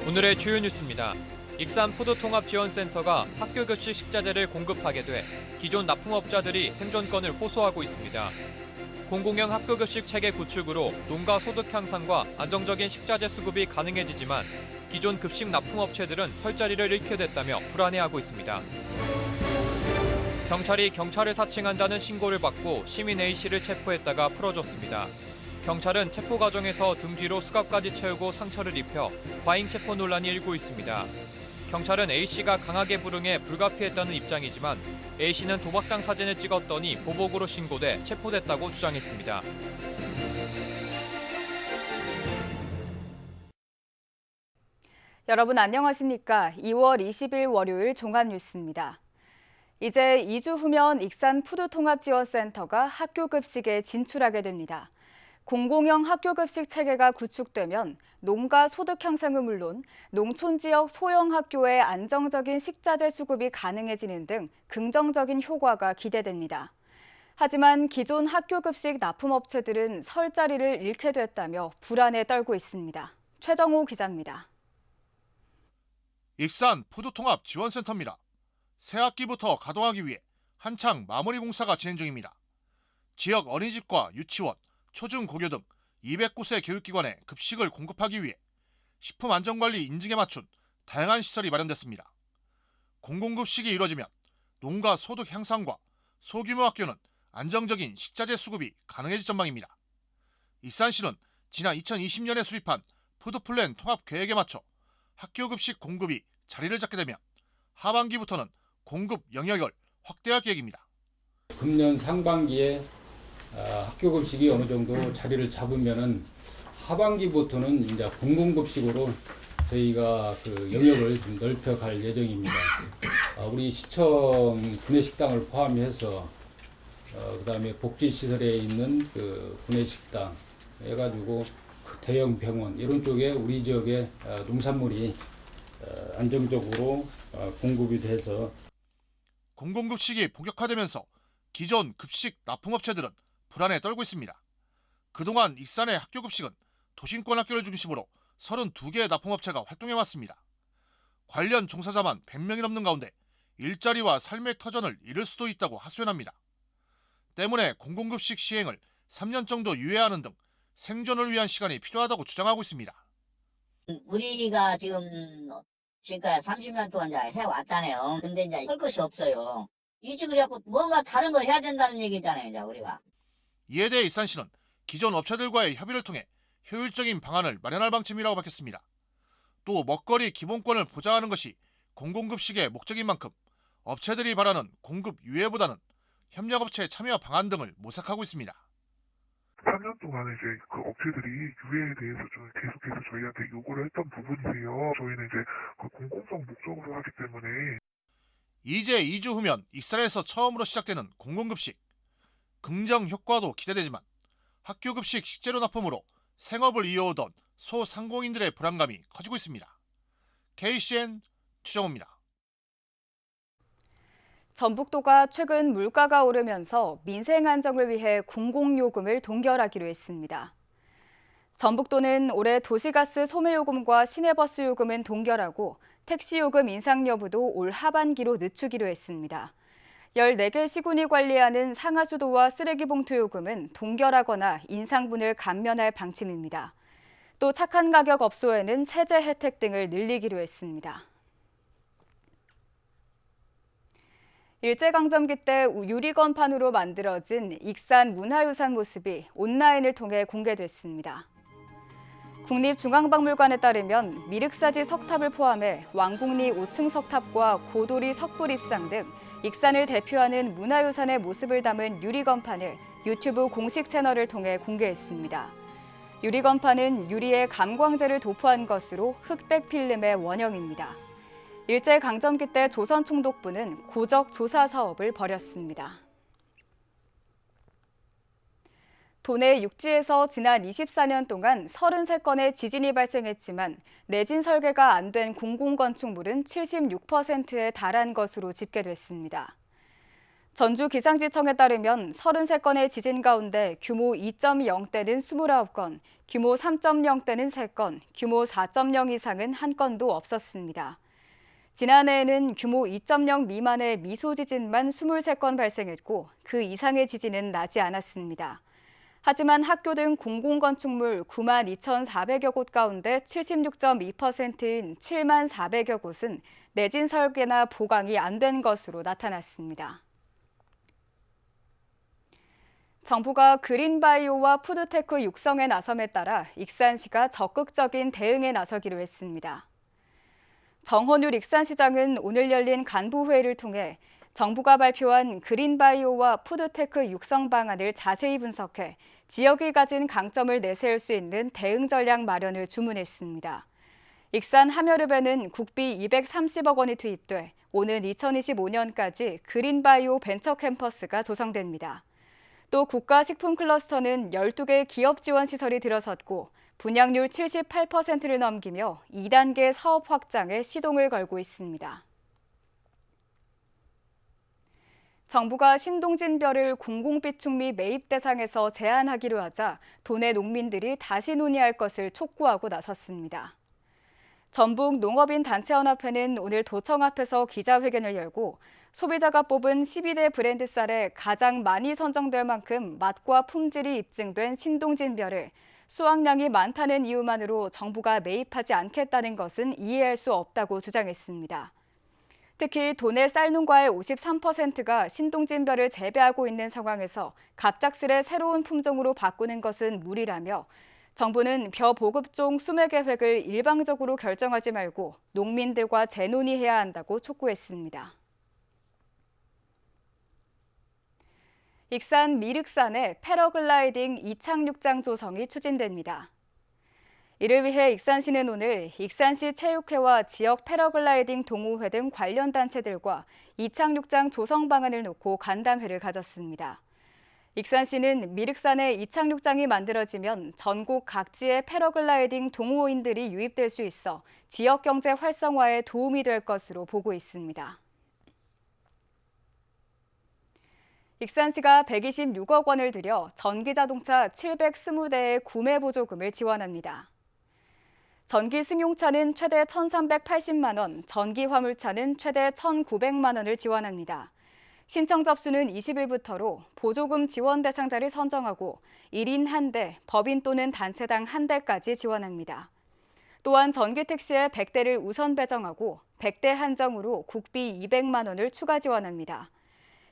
오늘의 주요 뉴스입니다. 익산 푸드통합지원센터가 학교급식 식자재를 공급하게 돼 기존 납품업자들이 생존권을 호소하고 있습니다. 공공형 학교급식 체계 구축으로 농가 소득 향상과 안정적인 식자재 수급이 가능해지지만 기존 급식 납품업체들은 설 자리를 잃게 됐다며 불안해하고 있습니다. 경찰이 경찰을 사칭한다는 신고를 받고 시민 A씨를 체포했다가 풀어줬습니다. 경찰은 체포 과정에서 등 뒤로 수갑까지 채우고 상처를 입혀 과잉 체포 논란이 일고 있습니다. 경찰은 A씨가 강하게 불응해 불가피했다는 입장이지만 A씨는 도박장 사진을 찍었더니 보복으로 신고돼 체포됐다고 주장했습니다. 여러분 안녕하십니까? 2월 20일 월요일 종합뉴스입니다. 이제 2주 후면 익산 푸드통합지원센터가 학교급식에 진출하게 됩니다. 공공형 학교급식 체계가 구축되면 농가 소득 향상은 물론 농촌 지역 소형 학교의 안정적인 식자재 수급이 가능해지는 등 긍정적인 효과가 기대됩니다. 하지만 기존 학교급식 납품업체들은 설 자리를 잃게 됐다며 불안에 떨고 있습니다. 최정호 기자입니다. 익산 푸드통합지원센터입니다. 새 학기부터 가동하기 위해 한창 마무리 공사가 진행 중입니다. 지역 어린이집과 유치원, 초중고교 등 209세 교육기관에 급식을 공급하기 위해 식품안전관리 인증에 맞춘 다양한 시설이 마련됐습니다. 공공급식이 이루어지면 농가 소득 향상과 소규모 학교는 안정적인 식자재 수급이 가능해질 전망입니다. 익산시는 지난 2020년에 수립한 푸드플랜 통합계획에 맞춰 학교급식 공급이 자리를 잡게 되면 하반기부터는 공급 영역을 확대할 계획입니다. 금년 상반기에 학교급식이 어느 정도 자리를 잡으면은 하반기부터는 이제 공공급식으로 저희가 그 영역을 좀 넓혀갈 예정입니다. 우리 시청 구내식당을 포함해서 그다음에 복지시설에 있는 그 구내식당 해가지고 그 대형 병원 이런 쪽에 우리 지역의 농산물이 안정적으로 공급이 돼서 공공급식이 본격화되면서 기존 급식 납품업체들은 불안에 떨고 있습니다. 그동안 익산의 학교급식은 도심권 학교를 중심으로 32개의 납품업체가 활동해왔습니다. 관련 종사자만 100명이 넘는 가운데 일자리와 삶의 터전을 잃을 수도 있다고 하소연합니다. 때문에 공공급식 시행을 3년 정도 유예하는 등 생존을 위한 시간이 필요하다고 주장하고 있습니다. 우리가 지금까지 30년 동안 이제 해왔잖아요. 근데 이제 할 것이 없어요. 이제 그래갖고 뭔가 다른 거 해야 된다는 얘기잖아요, 이제 우리가. 이에 대해 익산시는 기존 업체들과의 협의를 통해 효율적인 방안을 마련할 방침이라고 밝혔습니다. 또 먹거리 기본권을 보장하는 것이 공공급식의 목적인 만큼 업체들이 바라는 공급 유예보다는 협력업체 참여 방안 등을 모색하고 있습니다. 3년 동안 이제 그 업체들이 유예에 대해서 좀 계속해서 저희한테 요구를 했던 부분이세요. 저희는 이제 그 공공성 목적으로 하기 때문에. 이제 2주 후면 익산에서 처음으로 시작되는 공공급식. 긍정 효과도 기대되지만 학교급식 식재료 납품으로 생업을 이어오던 소상공인들의 불안감이 커지고 있습니다. KCN 최정호입니다. 전북도가 최근 물가가 오르면서 민생 안정을 위해 공공요금을 동결하기로 했습니다. 전북도는 올해 도시가스 소매요금과 시내버스 요금은 동결하고 택시요금 인상 여부도 올 하반기로 늦추기로 했습니다. 14개 시군이 관리하는 상하수도와 쓰레기봉투 요금은 동결하거나 인상분을 감면할 방침입니다. 또 착한 가격 업소에는 세제 혜택 등을 늘리기로 했습니다. 일제강점기 때 유리건판으로 만들어진 익산 문화유산 모습이 온라인을 통해 공개됐습니다. 국립중앙박물관에 따르면 미륵사지 석탑을 포함해 왕궁리 5층 석탑과 고도리 석불입상 등 익산을 대표하는 문화유산의 모습을 담은 유리건판을 유튜브 공식 채널을 통해 공개했습니다. 유리건판은 유리에 감광제를 도포한 것으로 흑백 필름의 원형입니다. 일제강점기 때 조선총독부는 고적 조사 사업을 벌였습니다. 도내 육지에서 지난 24년 동안 33건의 지진이 발생했지만 내진 설계가 안 된 공공건축물은 76%에 달한 것으로 집계됐습니다. 전주기상지청에 따르면 33건의 지진 가운데 규모 2.0대는 29건, 규모 3.0대는 3건, 규모 4.0 이상은 1건도 없었습니다. 지난해에는 규모 2.0 미만의 미소지진만 23건 발생했고 그 이상의 지진은 나지 않았습니다. 하지만 학교 등 공공건축물 92,400여 곳 가운데 76.2%인 74,400여 곳은 내진 설계나 보강이 안 된 것으로 나타났습니다. 정부가 그린바이오와 푸드테크 육성에 나섬에 따라 익산시가 적극적인 대응에 나서기로 했습니다. 정헌율 익산시장은 오늘 열린 간부회의를 통해 정부가 발표한 그린바이오와 푸드테크 육성 방안을 자세히 분석해 지역이 가진 강점을 내세울 수 있는 대응 전략 마련을 주문했습니다. 익산 함여릅에는 국비 230억 원이 투입돼 오는 2025년까지 그린바이오 벤처 캠퍼스가 조성됩니다. 또 국가식품클러스터는 12개 기업 지원 시설이 들어섰고 분양률 78%를 넘기며 2단계 사업 확장에 시동을 걸고 있습니다. 정부가 신동진별을 공공비축미 매입 대상에서 제한하기로 하자 도내 농민들이 다시 논의할 것을 촉구하고 나섰습니다. 전북 농업인 단체연합회는 오늘 도청 앞에서 기자회견을 열고 소비자가 뽑은 12대 브랜드 쌀에 가장 많이 선정될 만큼 맛과 품질이 입증된 신동진별을 수확량이 많다는 이유만으로 정부가 매입하지 않겠다는 것은 이해할 수 없다고 주장했습니다. 특히 도내 쌀농가의 53%가 신동진별을 재배하고 있는 상황에서 갑작스레 새로운 품종으로 바꾸는 것은 무리라며 정부는 벼 보급종 수매 계획을 일방적으로 결정하지 말고 농민들과 재논의해야 한다고 촉구했습니다. 익산 미륵산에 패러글라이딩 이착륙장 조성이 추진됩니다. 이를 위해 익산시는 오늘 익산시 체육회와 지역 패러글라이딩 동호회 등 관련 단체들과 이착륙장 조성 방안을 놓고 간담회를 가졌습니다. 익산시는 미륵산에 이착륙장이 만들어지면 전국 각지의 패러글라이딩 동호인들이 유입될 수 있어 지역 경제 활성화에 도움이 될 것으로 보고 있습니다. 익산시가 126억 원을 들여 전기자동차 720대의 구매 보조금을 지원합니다. 전기 승용차는 최대 1,380만 원, 전기 화물차는 최대 1,900만 원을 지원합니다. 신청 접수는 20일부터로 보조금 지원 대상자를 선정하고 1인 1대, 법인 또는 단체당 1대까지 지원합니다. 또한 전기택시에 100대를 우선 배정하고 100대 한정으로 국비 200만 원을 추가 지원합니다.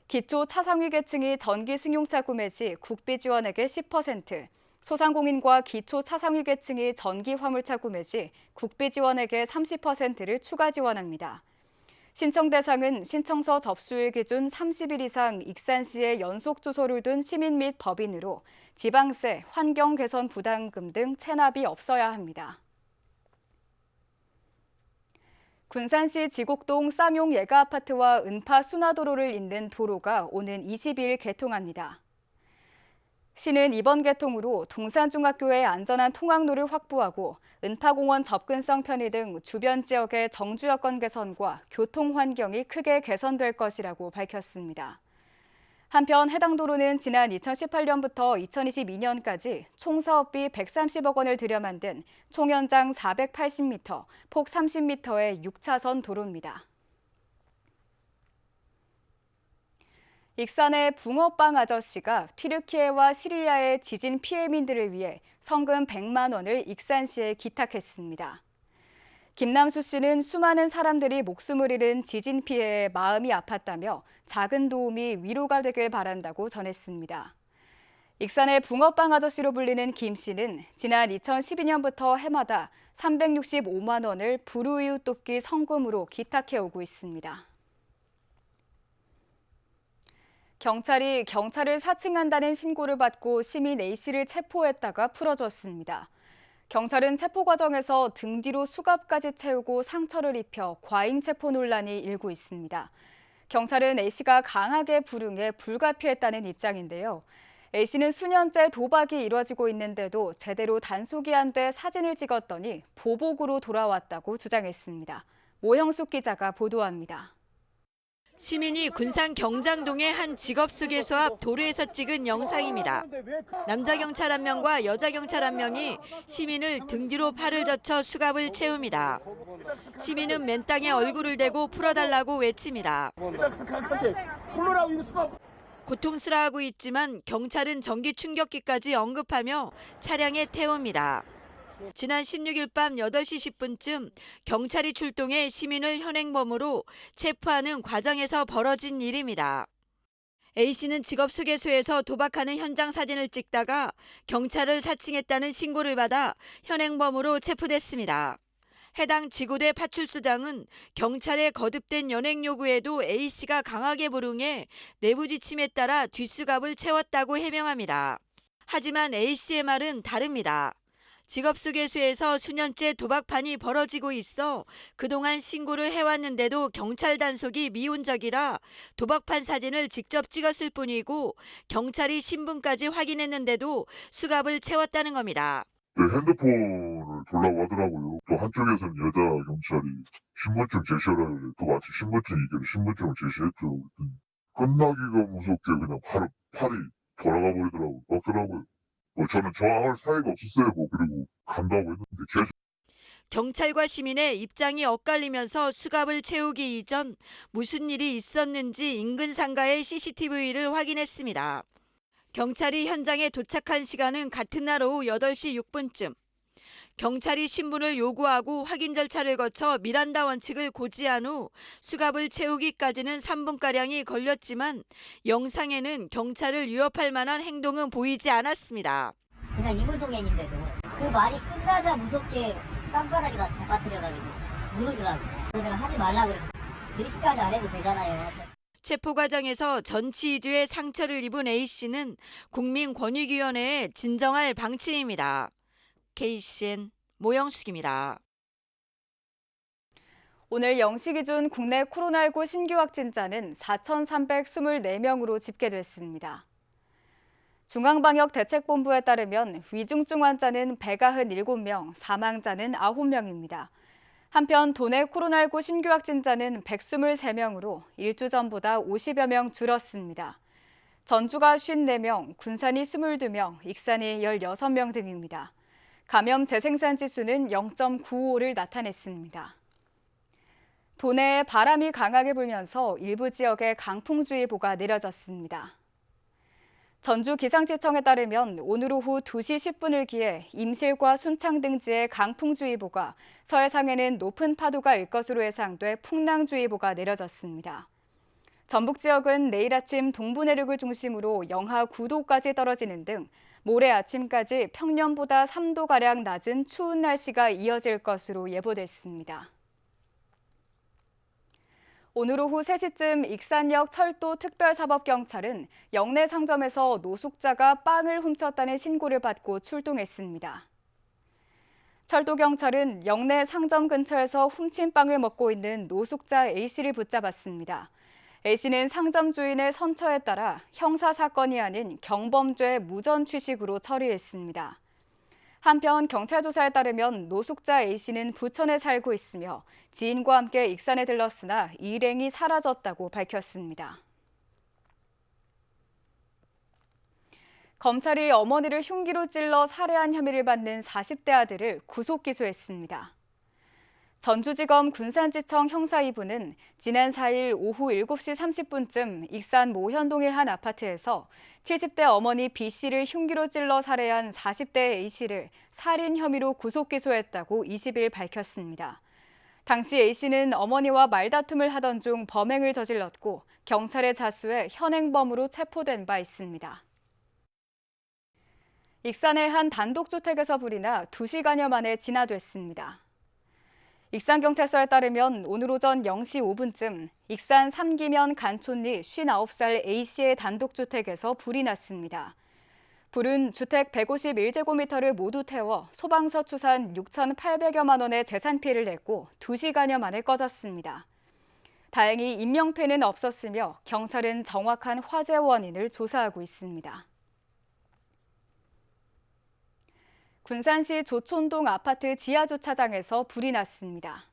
기초 차상위 계층이 전기 승용차 구매 시 국비 지원액의 10%, 소상공인과 기초 차상위 계층이 전기 화물차 구매 시 국비 지원액의 30%를 추가 지원합니다. 신청 대상은 신청서 접수일 기준 30일 이상 익산시에 연속 주소를 둔 시민 및 법인으로 지방세, 환경 개선 부담금 등 체납이 없어야 합니다. 군산시 지곡동 쌍용 예가아파트와 은파 순화도로를 잇는 도로가 오는 22일 개통합니다. 시는 이번 개통으로 동산중학교의 안전한 통학로를 확보하고 은파공원 접근성 편의 등 주변 지역의 정주 여건 개선과 교통 환경이 크게 개선될 것이라고 밝혔습니다. 한편 해당 도로는 지난 2018년부터 2022년까지 총 사업비 130억 원을 들여 만든 총 연장 480m, 폭 30m의 6차선 도로입니다. 익산의 붕어빵 아저씨가 튀르키예와 시리아의 지진 피해민들을 위해 성금 100만 원을 익산시에 기탁했습니다. 김남수 씨는 수많은 사람들이 목숨을 잃은 지진 피해에 마음이 아팠다며 작은 도움이 위로가 되길 바란다고 전했습니다. 익산의 붕어빵 아저씨로 불리는 김 씨는 지난 2012년부터 해마다 365만 원을 불우이웃 돕기 성금으로 기탁해오고 있습니다. 경찰이 경찰을 사칭한다는 신고를 받고 시민 A씨를 체포했다가 풀어줬습니다. 경찰은 체포 과정에서 등 뒤로 수갑까지 채우고 상처를 입혀 과잉 체포 논란이 일고 있습니다. 경찰은 A씨가 강하게 불응해 불가피했다는 입장인데요. A씨는 수년째 도박이 이뤄지고 있는데도 제대로 단속이 안 돼 사진을 찍었더니 보복으로 돌아왔다고 주장했습니다. 모형숙 기자가 보도합니다. 시민이 군산 경장동의 한 직업소개소 앞 도로에서 찍은 영상입니다. 남자 경찰 1명과 여자 경찰 1명이 시민을 등 뒤로 팔을 젖혀 수갑을 채웁니다. 시민은 맨 땅에 얼굴을 대고 풀어달라고 외칩니다. 고통스러워하고 있지만 경찰은 전기 충격기까지 언급하며 차량에 태웁니다. 지난 16일 밤 8시 10분쯤 경찰이 출동해 시민을 현행범으로 체포하는 과정에서 벌어진 일입니다. A씨는 직업소개소에서 도박하는 현장 사진을 찍다가 경찰을 사칭했다는 신고를 받아 현행범으로 체포됐습니다. 해당 지구대 파출소장은 경찰의 거듭된 연행 요구에도 A씨가 강하게 불응해 내부 지침에 따라 뒷수갑을 채웠다고 해명합니다. 하지만 A씨의 말은 다릅니다. 직업소개소에서 수년째 도박판이 벌어지고 있어 그동안 신고를 해왔는데도 경찰 단속이 미온적이라 도박판 사진을 직접 찍었을 뿐이고 경찰이 신분까지 확인했는데도 수갑을 채웠다는 겁니다. 핸드폰을 보려고 하더라고요. 또 한쪽에서는 여자 경찰이 신분증 제시하라 그래. 또 마치 신분증 이게 신분증을 제시했죠. 끝나기가 무섭게 그냥 팔이 돌아가 버리더라고요. 꺾더라고요. 저는 저항할 사이가 없었어요. 그리고 간다고 했는데 계속. 경찰과 시민의 입장이 엇갈리면서 수갑을 채우기 이전 무슨 일이 있었는지 인근 상가의 CCTV를 확인했습니다. 경찰이 현장에 도착한 시간은 같은 날 오후 8시 6분쯤. 경찰이 신분을 요구하고 확인 절차를 거쳐 미란다 원칙을 고지한 후 수갑을 채우기까지는 3분가량이 걸렸지만 영상에는 경찰을 위협할 만한 행동은 보이지 않았습니다. 그냥 이무동행인데도 그 말이 끝나자 무섭게 땅바닥에다 잡아뜨려가지고 누르더라고. 그래서 내가 하지 말라 그랬어. 이렇게까지 안 해도 되잖아요. 체포 과정에서 전치 2주의 상처를 입은 A씨는 국민권익위원회에 진정할 방침입니다. KCN 모영숙입니다. 오늘 0시 기준 국내 코로나19 신규 확진자는 4,324명으로 집계됐습니다. 중앙방역대책본부에 따르면 위중증 환자는 197명, 사망자는 9명입니다. 한편 도내 코로나19 신규 확진자는 123명으로 일주 전보다 50여 명 줄었습니다. 전주가 54명, 군산이 22명, 익산이 16명 등입니다. 감염 재생산 지수는 0.95를 나타냈습니다. 도내에 바람이 강하게 불면서 일부 지역에 강풍주의보가 내려졌습니다. 전주기상청에 따르면 오늘 오후 2시 10분을 기해 임실과 순창 등지에 강풍주의보가, 서해상에는 높은 파도가 일 것으로 예상돼 풍랑주의보가 내려졌습니다. 전북 지역은 내일 아침 동부 내륙을 중심으로 영하 9도까지 떨어지는 등 모레 아침까지 평년보다 3도가량 낮은 추운 날씨가 이어질 것으로 예보됐습니다. 오늘 오후 3시쯤 익산역 철도특별사법경찰은 영내 상점에서 노숙자가 빵을 훔쳤다는 신고를 받고 출동했습니다. 철도경찰은 영내 상점 근처에서 훔친 빵을 먹고 있는 노숙자 A씨를 붙잡았습니다. A씨는 상점 주인의 선처에 따라 형사사건이 아닌 경범죄 무전 취식으로 처리했습니다. 한편 경찰 조사에 따르면 노숙자 A씨는 부천에 살고 있으며 지인과 함께 익산에 들렀으나 일행이 사라졌다고 밝혔습니다. 검찰이 어머니를 흉기로 찔러 살해한 혐의를 받는 40대 아들을 구속 기소했습니다. 전주지검 군산지청 형사 2부는 지난 4일 오후 7시 30분쯤 익산 모현동의 한 아파트에서 70대 어머니 B씨를 흉기로 찔러 살해한 40대 A씨를 살인 혐의로 구속 기소했다고 20일 밝혔습니다. 당시 A씨는 어머니와 말다툼을 하던 중 범행을 저질렀고 경찰의 자수에 현행범으로 체포된 바 있습니다. 익산의 한 단독주택에서 불이 나 2시간여 만에 진화됐습니다. 익산경찰서에 따르면 오늘 오전 0시 5분쯤 익산 삼기면 간촌리 59살 A씨의 단독주택에서 불이 났습니다. 불은 주택 151제곱미터를 모두 태워 소방서 추산 6,800여만 원의 재산 피해를 냈고 2시간여 만에 꺼졌습니다. 다행히 인명피해는 없었으며 경찰은 정확한 화재 원인을 조사하고 있습니다. 군산시 조촌동 아파트 지하주차장에서 불이 났습니다.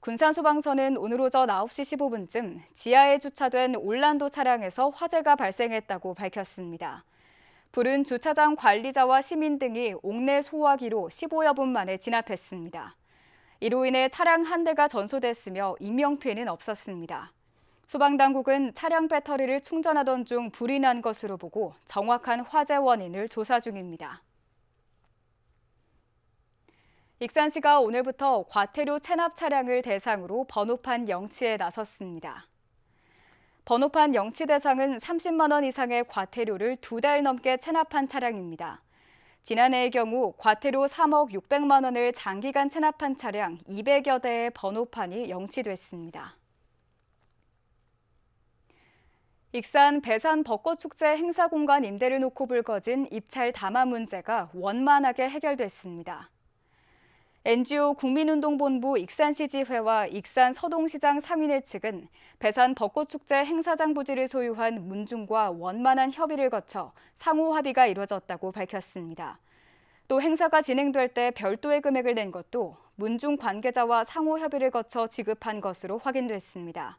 군산소방서는 오늘 오전 9시 15분쯤 지하에 주차된 올란도 차량에서 화재가 발생했다고 밝혔습니다. 불은 주차장 관리자와 시민 등이 옥내 소화기로 15여 분 만에 진압했습니다. 이로 인해 차량 한 대가 전소됐으며 인명피해는 없었습니다. 소방당국은 차량 배터리를 충전하던 중 불이 난 것으로 보고 정확한 화재 원인을 조사 중입니다. 익산시가 오늘부터 과태료 체납 차량을 대상으로 번호판 영치에 나섰습니다. 번호판 영치 대상은 30만 원 이상의 과태료를 2달 넘게 체납한 차량입니다. 지난해의 경우 과태료 3억 600만 원을 장기간 체납한 차량 200여 대의 번호판이 영치됐습니다. 익산 배산 벚꽃축제 행사공간 임대를 놓고 불거진 입찰 담화 문제가 원만하게 해결됐습니다. NGO 국민운동본부 익산시지회와 익산 서동시장 상인회 측은 배산 벚꽃축제 행사장 부지를 소유한 문중과 원만한 협의를 거쳐 상호 합의가 이루어졌다고 밝혔습니다. 또 행사가 진행될 때 별도의 금액을 낸 것도 문중 관계자와 상호 협의를 거쳐 지급한 것으로 확인됐습니다.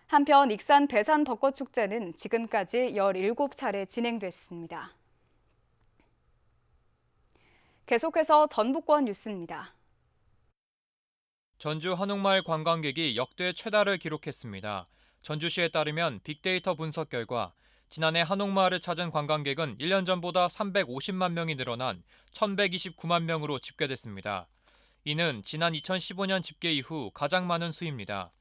한편 익산 배산 벚꽃축제는 지금까지 17차례 진행됐습니다. 계속해서 전북권 뉴스입니다. 전주 한옥마을 관광객이 역대 최다를 기록했습니다. 전주시에 따르면 빅데이터 분석 결과 지난해 한옥마을을 찾은 관광객은 1년 전보다 350만 명이 늘어난 1,129만 명으로 집계됐습니다. 이는 지난 2015년 집계 이후 가장 많은 수입니다.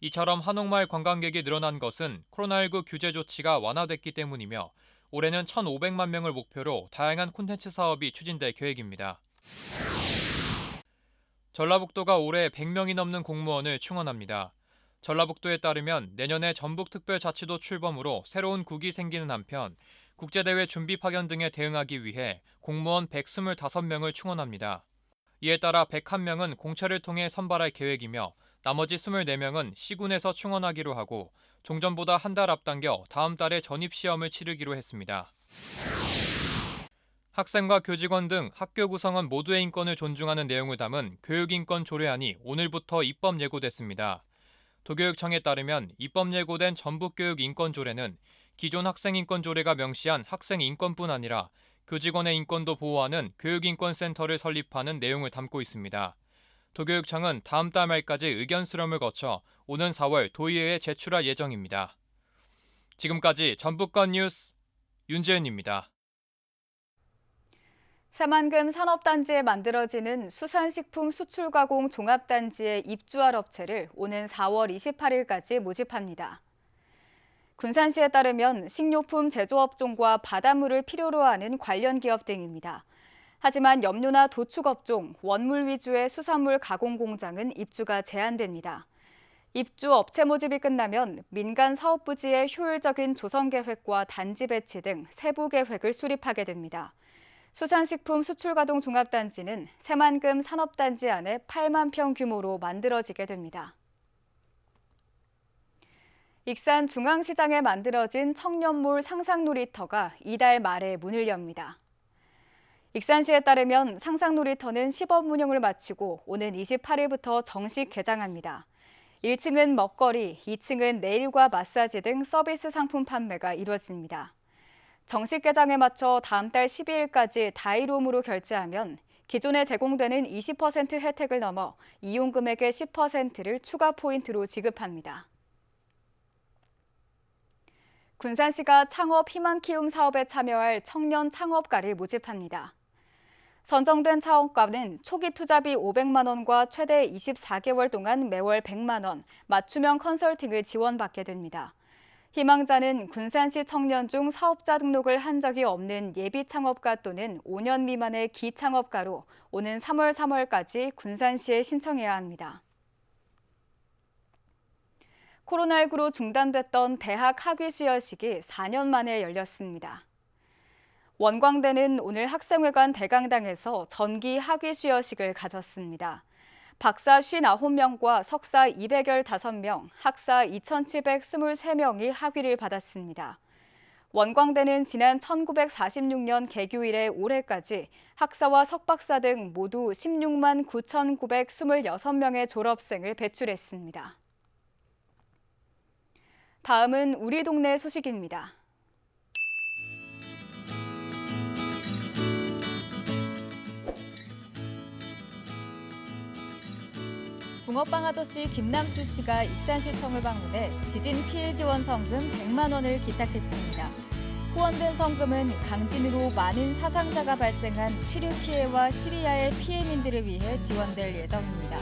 이처럼 한옥마을 관광객이 늘어난 것은 코로나19 규제 조치가 완화됐기 때문이며 올해는 1,500만 명을 목표로 다양한 콘텐츠 사업이 추진될 계획입니다. 전라북도가 올해 100명이 넘는 공무원을 충원합니다. 전라북도에 따르면 내년에 전북특별자치도 출범으로 새로운 국이 생기는 한편 국제대회 준비 파견 등에 대응하기 위해 공무원 125명을 충원합니다. 이에 따라 101명은 공채를 통해 선발할 계획이며 나머지 24명은 시군에서 충원하기로 하고 종전보다 한 달 앞당겨 다음 달에 전입시험을 치르기로 했습니다. 학생과 교직원 등 학교 구성원 모두의 인권을 존중하는 내용을 담은 교육인권 조례안이 오늘부터 입법 예고됐습니다. 도교육청에 따르면 입법 예고된 전북교육인권조례는 기존 학생인권조례가 명시한 학생 인권뿐 아니라 교직원의 인권도 보호하는 교육인권센터를 설립하는 내용을 담고 있습니다. 도교육청은 다음 달 말까지 의견 수렴을 거쳐 오는 4월 도의회에 제출할 예정입니다. 지금까지 전북권 뉴스 윤재은입니다. 새만금 산업단지에 만들어지는 수산식품 수출가공 종합단지에 입주할 업체를 오는 4월 28일까지 모집합니다. 군산시에 따르면 식료품 제조업종과 바닷물을 필요로 하는 관련 기업 등입니다. 하지만 염료나 도축업종, 원물 위주의 수산물 가공 공장은 입주가 제한됩니다. 입주 업체 모집이 끝나면 민간 사업 부지의 효율적인 조성 계획과 단지 배치 등 세부 계획을 수립하게 됩니다. 수산식품 수출가동 종합단지는 새만금 산업단지 안에 8만 평 규모로 만들어지게 됩니다. 익산 중앙시장에 만들어진 청년몰 상상놀이터가 이달 말에 문을 엽니다. 익산시에 따르면 상상놀이터는 시범 운영을 마치고 오는 28일부터 정식 개장합니다. 1층은 먹거리, 2층은 네일과 마사지 등 서비스 상품 판매가 이루어집니다. 정식 개장에 맞춰 다음 달 12일까지 다이롬으로 결제하면 기존에 제공되는 20% 혜택을 넘어 이용 금액의 10%를 추가 포인트로 지급합니다. 군산시가 창업 희망 키움 사업에 참여할 청년 창업가를 모집합니다. 선정된 창업가는 초기 투자비 500만 원과 최대 24개월 동안 매월 100만 원, 맞춤형 컨설팅을 지원받게 됩니다. 희망자는 군산시 청년 중 사업자 등록을 한 적이 없는 예비 창업가 또는 5년 미만의 기창업가로 오는 3월까지 군산시에 신청해야 합니다. 코로나19로 중단됐던 대학 학위 수여식이 4년 만에 열렸습니다. 원광대는 오늘 학생회관 대강당에서 전기 학위 수여식을 가졌습니다. 박사 59명과 석사 215명, 학사 2,723명이 학위를 받았습니다. 원광대는 지난 1946년 개교 이래 올해까지 학사와 석박사 등 모두 16만 9,926명의 졸업생을 배출했습니다. 다음은 우리 동네 소식입니다. 붕어빵 아저씨 김남수 씨가 익산시청을 방문해 지진 피해 지원 성금 100만 원을 기탁했습니다. 후원된 성금은 강진으로 많은 사상자가 발생한 피류 피해와 시리아의 피해민들을 위해 지원될 예정입니다.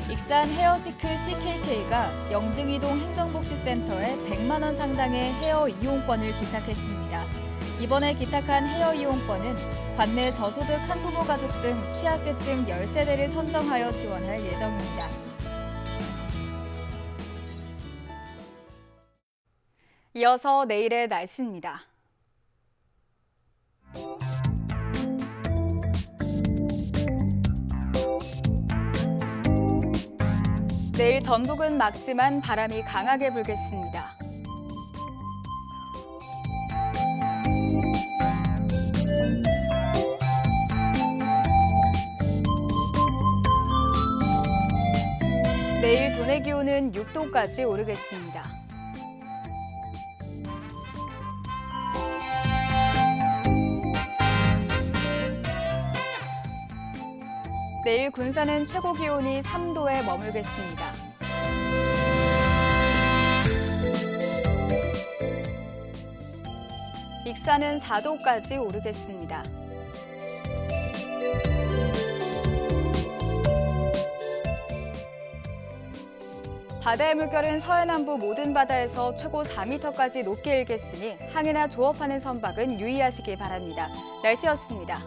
익산 헤어시크 CKK가 영등이동 행정복지센터에 100만 원 상당의 헤어 이용권을 기탁했습니다. 이번에 기탁한 헤어 이용권은 관내 저소득 한부모 가족 등 취약계층 10세대를 선정하여 지원할 예정입니다. 이어서 내일의 날씨입니다. 내일 전북은 맑지만 바람이 강하게 불겠습니다. 내일 도내 기온은 6도까지 오르겠습니다. 내일 군산은 최고 기온이 3도에 머물겠습니다. 익산은 4도까지 오르겠습니다. 바다의 물결은 서해남부 모든 바다에서 최고 4m까지 높게 일겠으니 항해나 조업하는 선박은 유의하시기 바랍니다. 날씨였습니다.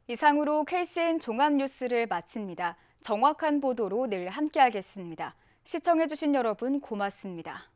이상으로 KCN 종합뉴스를 마칩니다. 정확한 보도로 늘 함께하겠습니다. 시청해주신 여러분 고맙습니다.